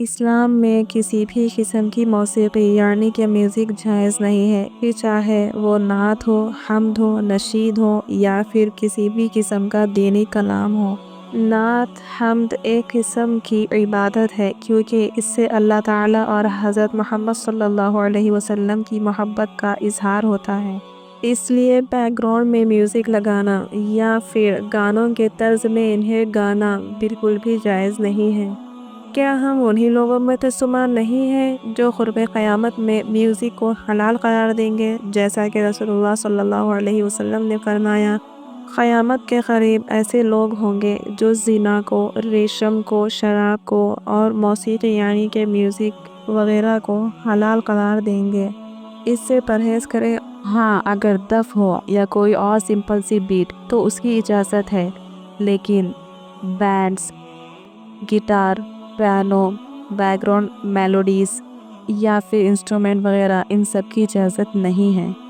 اسلام میں کسی بھی قسم کی موسیقی یعنی کہ میوزک جائز نہیں ہے، پھر چاہے وہ نعت ہو، حمد ہو، نشید ہو یا پھر کسی بھی قسم کا دینی کلام ہو۔ نعت، حمد ایک قسم کی عبادت ہے کیونکہ اس سے اللہ تعالیٰ اور حضرت محمد صلی اللہ علیہ وسلم کی محبت کا اظہار ہوتا ہے۔ اس لیے بیک گراؤنڈ میں میوزک لگانا یا پھر گانوں کے طرز میں انہیں گانا بالکل بھی جائز نہیں ہے۔ کیا ہم انہی لوگوں میں سے شمار نہیں ہیں جو قرب قیامت میں میوزک کو حلال قرار دیں گے؟ جیسا کہ رسول اللہ صلی اللہ علیہ وسلم نے فرمایا، قیامت کے قریب ایسے لوگ ہوں گے جو زنا کو، ریشم کو، شراب کو اور موسیقی یعنی کہ میوزک وغیرہ کو حلال قرار دیں گے۔ اس سے پرہیز کریں۔ ہاں، اگر دف ہو یا کوئی اور سمپل سی بیٹ تو اس کی اجازت ہے، لیکن bands, guitar, piano, background melodies یا پھر انسٹرومنٹ وغیرہ ان سب کی اجازت نہیں ہے۔